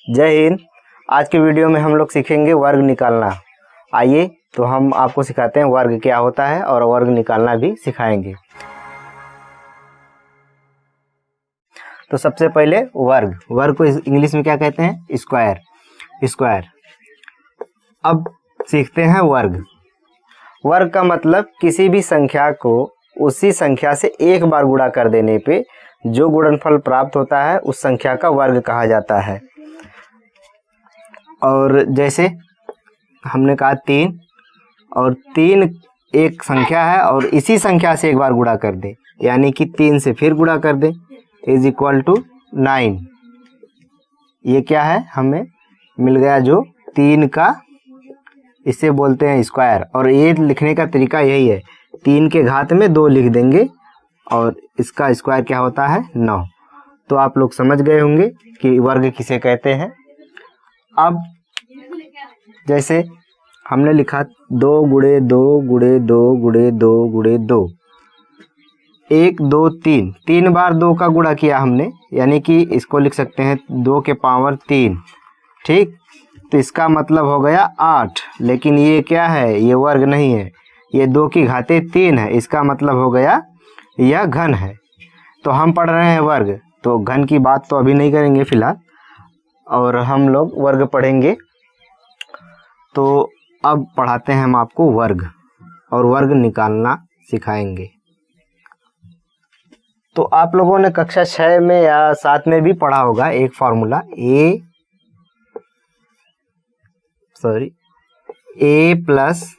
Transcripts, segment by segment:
जय हिंद। आज के वीडियो में हम लोग सीखेंगे वर्ग निकालना। आइए तो हम आपको सिखाते हैं वर्ग क्या होता है और वर्ग निकालना भी सिखाएंगे। तो सबसे पहले वर्ग को इंग्लिश में क्या कहते हैं? स्क्वायर। अब सीखते हैं वर्ग का मतलब किसी भी संख्या को उसी संख्या से एक बार गुणा कर देने पे जो गुणनफल प्राप्त होता है उस संख्या का वर्ग कहा जाता है। और जैसे हमने कहा 3 और 3 एक संख्या है और इसी संख्या से एक बार गुणा कर दे, यानी कि 3 से फिर गुणा कर दे इज इक्वल टू 9। ये क्या है? हमें मिल गया जो 3 का, इसे बोलते हैं स्क्वायर। और ये लिखने का तरीका यही है, 3 के घात में 2 लिख देंगे और इसका स्क्वायर क्या होता है? 9। तो आप लोग समझ गए होंगे कि वर्ग किसे कहते हैं। अब जैसे हमने लिखा 2 गुणे 2 गुणे 2 गुणे 2 गुणे 2, 1 2 3, 3 बार 2 का गुणा किया हमने, यानी कि इसको लिख सकते हैं 2 के पावर 3। ठीक, तो इसका मतलब हो गया 8। लेकिन ये क्या है? ये वर्ग नहीं है, ये 2 की घाते 3 है। इसका मतलब हो गया यह घन है। तो हम पढ़ रहे हैं वर्ग, तो घन की बात तो अभी नहीं करेंगे फिलहाल, और हम लोग वर्ग पढ़ेंगे। तो अब पढ़ाते हैं हम आपको वर्ग, और वर्ग निकालना सिखाएंगे। तो आप लोगों ने कक्षा 6 में या 7 में भी पढ़ा होगा एक फार्मूला, a प्लस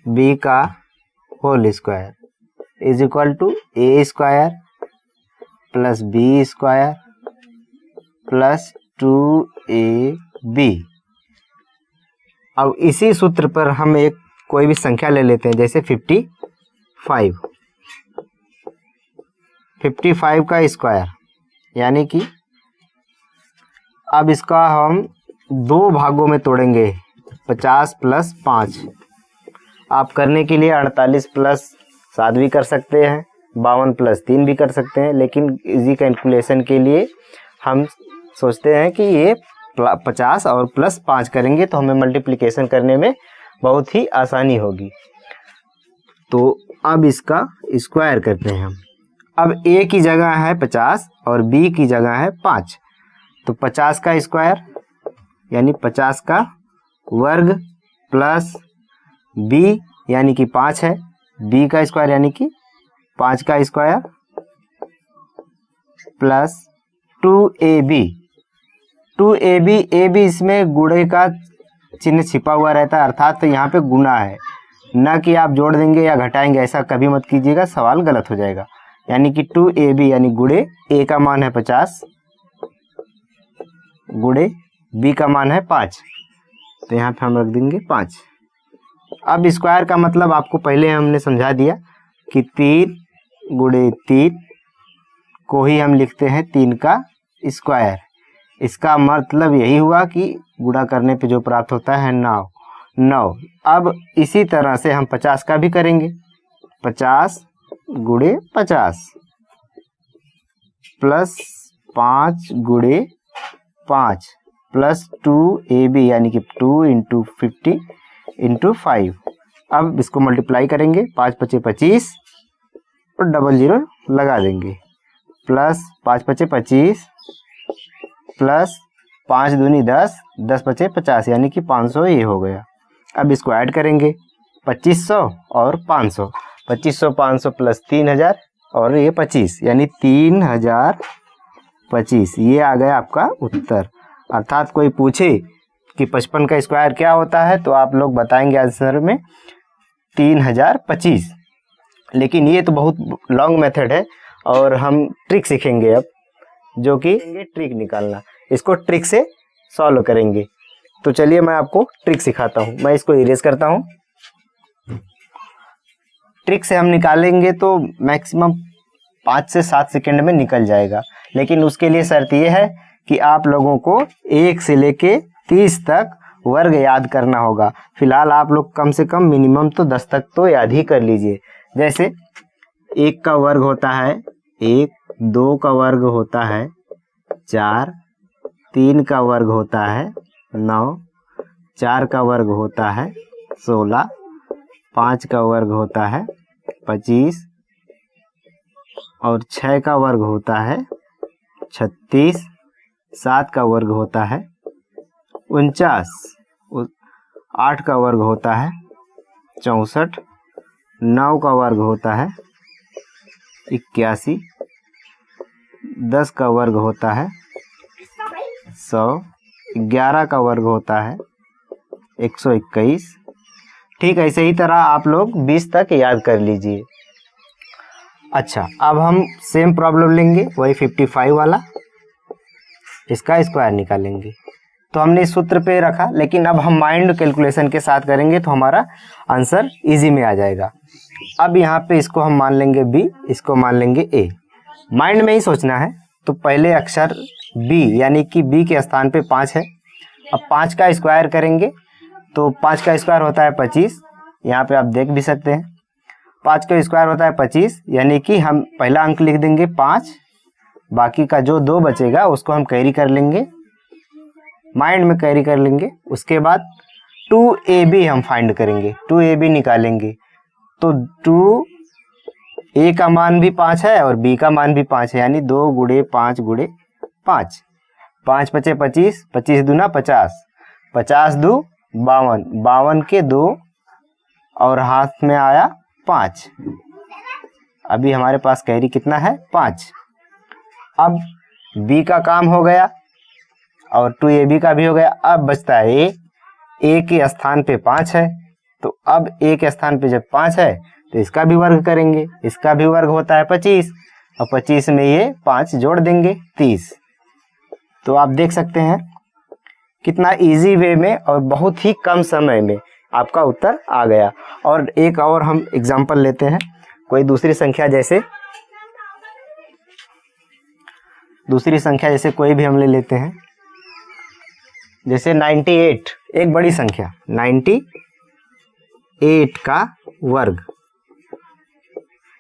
बी का whole square is equal to A square plus B square plus 2ab। अब इसी सूत्र पर हम एक कोई भी संख्या ले लेते हैं, जैसे 55 का स्क्वायर, यानी कि अब इसका हम 2 भागों में तोड़ेंगे, 50 प्लस 5। आप करने के लिए 48 प्लस 7 भी कर सकते हैं, 52 प्लस 3 भी कर सकते हैं, लेकिन इजी कैलकुलेशन के लिए हम सोचते हैं कि ये 50 और प्लस 5 करेंगे तो हमें मल्टीप्लिकेशन करने में बहुत ही आसानी होगी। तो अब इसका स्क्वायर करते हैं हम। अब a की जगह है 50 और b की जगह है 5, तो 50 का स्क्वायर यानी 50 का वर्ग प्लस b यानी कि 5 है, b का स्क्वायर यानी कि 5 का स्क्वायर प्लस 2ab। ab इसमें गुणे का चिन्ह छिपा हुआ रहता है, अर्थात तो यहाँ पे गुना है, न कि आप जोड़ देंगे या घटाएंगे, ऐसा कभी मत कीजिएगा, सवाल गलत हो जाएगा। यानी कि 2ab यानी गुणे a का मान है 50 गुणे b का मान है 5, तो यहाँ पे हम रख देंगे 5। अब स्क्वायर का मतलब आपको पहले हमने समझा दिया कि 3 गुणे 3 को ही हम लिखते हैं 3 का स्क्वायर। इसका मतलब यही हुआ कि गुणा करने पे जो प्राप्त होता है 9। अब इसी तरह से हम 50 का भी करेंगे, 50 गुणे 50 प्लस 5 गुणे 5 प्लस 2ab यानी कि 2 इंटू 50 इंटू 5। अब इसको मल्टीप्लाई करेंगे, 5 पचे 25 और 00 लगा देंगे, प्लस 5 पचे 25 प्लस 5 दूनी 10, 10 पचे 50 यानी कि 500 ये हो गया। अब इसको ऐड करेंगे, 2500 और 500, 2500 500 प्लस 3000 और ये 25 यानी 3025। ये आ गया आपका उत्तर। अर्थात कोई पूछे कि 55 का स्क्वायर क्या होता है तो आप लोग बताएंगे आंसर में 3025। लेकिन ये तो बहुत लॉन्ग मेथड है और हम ट्रिक सीखेंगे अब, जो कि ट्रिक निकालना, इसको ट्रिक से सॉल्व करेंगे। तो चलिए मैं आपको ट्रिक सिखाता हूँ। मैं इसको इरेज करता हूँ। ट्रिक से हम निकालेंगे तो मैक्सिमम 5 से 7 सेकंड में निकल जाएगा, लेकिन उसके लिए शर्त यह है कि आप लोगों को 1 से लेके 30 तक वर्ग याद करना होगा। फिलहाल आप लोग कम से कम मिनिमम तो 10 तक तो याद ही कर लीजिए। जैसे 1 का वर्ग होता है 1, 2 का वर्ग होता है 4, 3 का वर्ग होता है 9, 4 का वर्ग होता है 16, 5 का वर्ग होता है 25 और 6 का वर्ग होता है 36, 7 का वर्ग होता है 49, 8 का वर्ग होता है 64, 9 का वर्ग होता है 81, 10 का वर्ग होता है 100, 11 का वर्ग होता है 121। ठीक, ऐसे ही तरह आप लोग 20 तक याद कर लीजिए। अच्छा, अब हम सेम प्रॉब्लम लेंगे, वही 55 वाला, इसका स्क्वायर निकालेंगे। तो हमने इस सूत्र पे रखा, लेकिन अब हम माइंड कैलकुलेशन के साथ करेंगे तो हमारा आंसर इजी में आ जाएगा। अब यहाँ पे इसको हम मान लेंगे b, इसको मान लेंगे a। माइंड में ही सोचना है, तो पहले अक्षर b यानी कि b के स्थान पे 5 है। अब 5 का स्क्वायर करेंगे तो 5 का स्क्वायर होता है 25, यहाँ पे आप देख भी सकते हैं 5 का स्क्वायर होता है 25, यानी कि हम पहला अंक लिख देंगे 5, बाकी का जो 2 बचेगा उसको हम कैरी कर लेंगे, माइंड में कैरी कर लेंगे। उसके बाद 2ab हम फाइंड करेंगे, 2ab निकालेंगे तो 2a का मान भी 5 है और b का मान भी 5 है, यानी 2 गुणे 5 गुणे 5, 5 पचे 25, 25 दूना 50, 50 दू 52, 52 के 2 और हाथ में आया 5। अभी हमारे पास कैरी कितना है 5। अब b का काम हो गया और 2ab का भी हो गया। अब बचता है a के स्थान पे 5 है, तो अब a के स्थान पे जब 5 है तो इसका भी वर्ग करेंगे, इसका भी वर्ग होता है 25 और 25 में ये 5 जोड़ देंगे 30। तो आप देख सकते हैं कितना इजी वे में और बहुत ही कम समय में आपका उत्तर आ गया। और एक और हम एग्जांपल लेते हैं, कोई दूसरी संख्या जैसे कोई भी हम ले लेते हैं, जैसे 98, एक बड़ी संख्या 98 का वर्ग,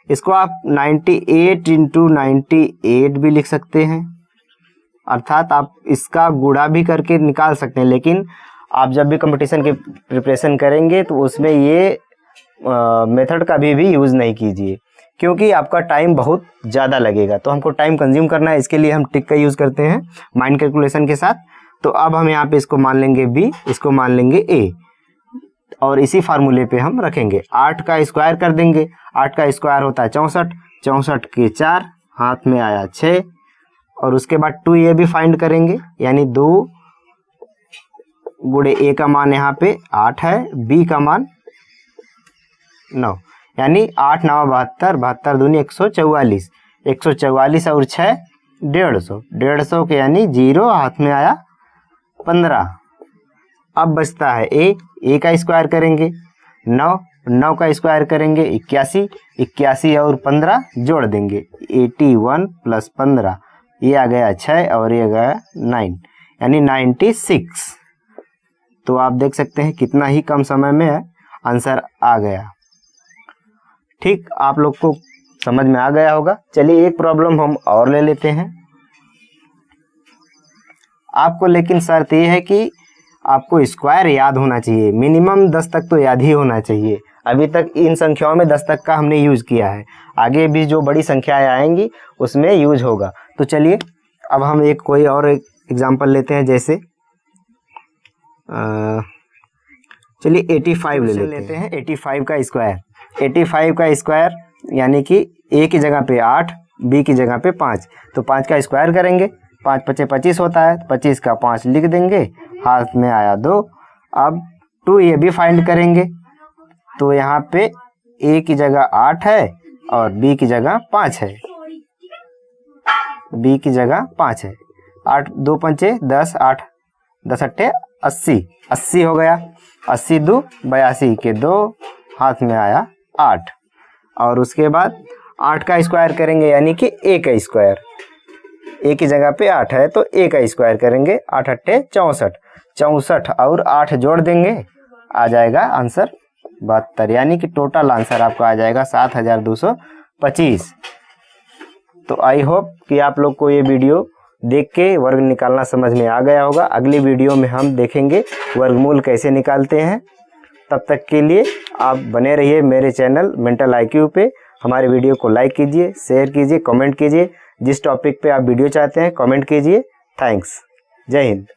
इसको आप 98 इंटू 98 भी लिख सकते हैं, अर्थात आप इसका गुणा भी करके निकाल सकते हैं। लेकिन आप जब भी कंपटीशन की प्रिपरेशन करेंगे तो उसमें ये मेथड का भी यूज़ नहीं कीजिए, क्योंकि आपका टाइम बहुत ज़्यादा लगेगा। तो हमको टाइम कंज्यूम करना है, इसके लिए हम टिक का यूज़ करते हैं माइंड कैलकुलेशन के साथ। तो अब हम यहाँ पे इसको मान लेंगे b, इसको मान लेंगे a और इसी फार्मूले पे हम रखेंगे। 8 का स्क्वायर कर देंगे, 8 का स्क्वायर होता है 64, 64 के 4, हाथ में आया 6 और उसके बाद 2a भी फाइंड करेंगे, यानी 2 गुणे a का मान यहाँ पे 8 है, b का मान 9, यानी 8 9 72, 72 दूनी 144, 144 और 6 150, 150 के यानी 0, हाथ में आया 15। अब बचता है a का स्क्वायर करेंगे 9, 9 का स्क्वायर करेंगे 81, 81 और 15 जोड़ देंगे 81 प्लस 15, ये आ गया 6 और ये आ गया 9, यानी 96। तो आप देख सकते हैं कितना ही कम समय में आंसर आ गया। ठीक, आप लोग को समझ में आ गया होगा। चलिए एक प्रॉब्लम हम और ले लेते हैं आपको, लेकिन शर्त ये है कि आपको स्क्वायर याद होना चाहिए, मिनिमम 10 तक तो याद ही होना चाहिए। अभी तक इन संख्याओं में 10 तक का हमने यूज किया है, आगे भी जो बड़ी संख्याएं आएंगी उसमें यूज होगा। तो चलिए अब हम एक कोई और एग्जांपल लेते हैं, जैसे चलिए 85 ले लेते हैं। 85 का स्क्वायर, 85 का स्क्वायर यानी कि a की जगह पे 8, b की जगह पे 5, तो 5 का स्क्वायर करेंगे, 5 पचे 25 होता है, 25 का 5 लिख देंगे, हाथ में आया 2। अब 2a भी फाइंड करेंगे, तो यहाँ पे a की जगह 8 है और b की जगह 5 है, b की जगह 5 है। 8 2 पंचे 10, 8 10 अट्ठे 80, 80 हो गया, 80 दो 82 के 2, हाथ में आया 8। और उसके बाद 8 का स्क्वायर करेंगे, यानी कि a का स्क्वायर, a की जगह पे 8 है तो a का स्क्वायर करेंगे, 8 अट्ठे 64, 64 और 8 जोड़ देंगे, आ जाएगा आंसर 72, यानी कि टोटल आंसर आपका आ जाएगा 7225। तो आई होप कि आप लोग को ये वीडियो देख के वर्ग निकालना समझ में आ गया होगा। अगली वीडियो में हम देखेंगे वर्गमूल कैसे निकालते हैं। तब तक के लिए आप बने रहिए मेरे चैनल मेंटल IQ पे। हमारे वीडियो को लाइक कीजिए, शेयर कीजिए, कमेंट कीजिए। जिस टॉपिक पे आप वीडियो चाहते हैं कमेंट कीजिए। थैंक्स। जय हिंद।